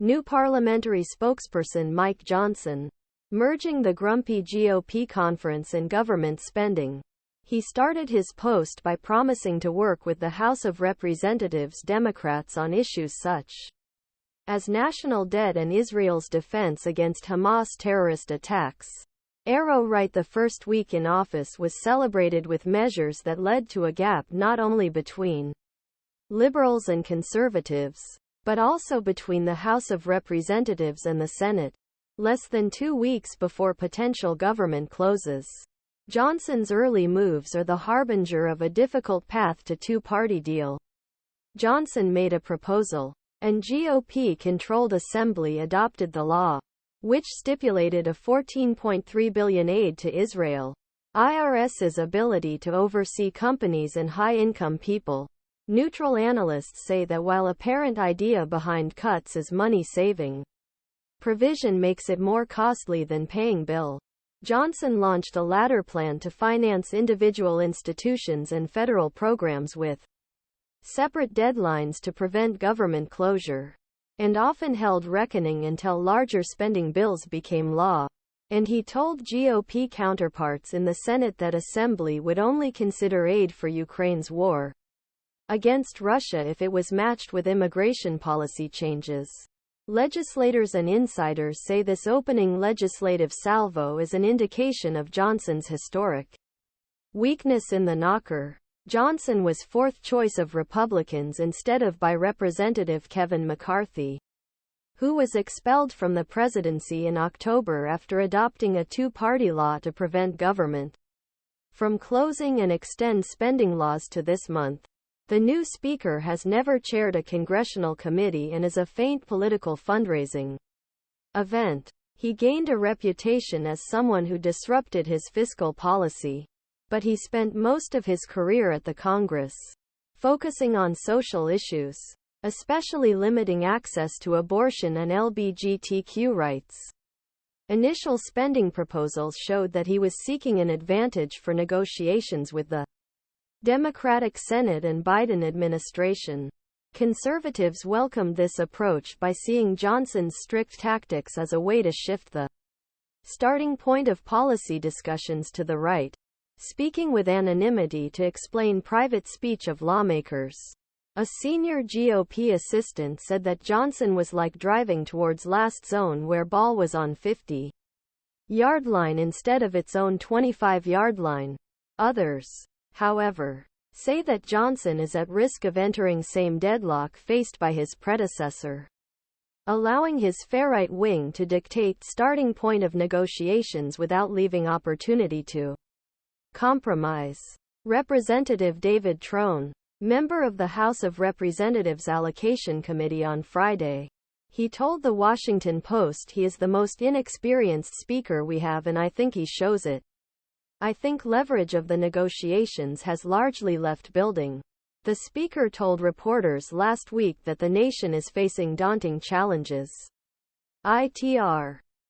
New Parliamentary Spokesperson Mike Johnson. Merging the grumpy GOP conference and government spending. He started his post by promising to work with the House of Representatives Democrats on issues such as national debt and Israel's defense against Hamas terrorist attacks. ArrowRight, the first week in office, was celebrated with measures that led to a gap not only between liberals and conservatives, but also between the House of Representatives and the Senate. Less than 2 weeks before potential government closes, Johnson's early moves are the harbinger of a difficult path to two-party deal. Johnson made a proposal, and GOP-controlled Assembly adopted the law, which stipulated a $14.3 billion aid to Israel. IRS's ability to oversee companies and high-income people. Neutral analysts say that while apparent idea behind cuts is money-saving, provision makes it more costly than paying bill. Johnson launched a latter plan to finance individual institutions and federal programs with separate deadlines to prevent government closure, and often held reckoning until larger spending bills became law. And he told GOP counterparts in the Senate that Assembly would only consider aid for Ukraine's war against Russia if it was matched with immigration policy changes. Legislators and insiders say this opening legislative salvo is an indication of Johnson's historic weakness in the knocker. Johnson was fourth choice of Republicans instead of by Representative Kevin McCarthy, who was expelled from the presidency in October after adopting a two-party law to prevent government from closing and extend spending laws to this month. The new speaker has never chaired a congressional committee and is a faint political fundraising event. He gained a reputation as someone who disrupted his fiscal policy, but he spent most of his career at the Congress focusing on social issues, especially limiting access to abortion and LBGTQ rights. Initial spending proposals showed that he was seeking an advantage for negotiations with the Democratic Senate and Biden administration. Conservatives welcomed this approach by seeing Johnson's strict tactics as a way to shift the starting point of policy discussions to the right, speaking with anonymity to explain private speech of lawmakers. A senior GOP assistant said that Johnson was like driving towards last zone where ball was on 50-yard line instead of its own 25-yard line. Others, however, say that Johnson is at risk of entering same deadlock faced by his predecessor, allowing his far-right wing to dictate starting point of negotiations without leaving opportunity to compromise. Representative David Trone, member of the House of Representatives Allocation Committee, on Friday, he told the Washington Post he is the most inexperienced speaker we have, and I think he shows it. I think leverage of the negotiations has largely left building. The speaker told reporters last week that the nation is facing daunting challenges. ITR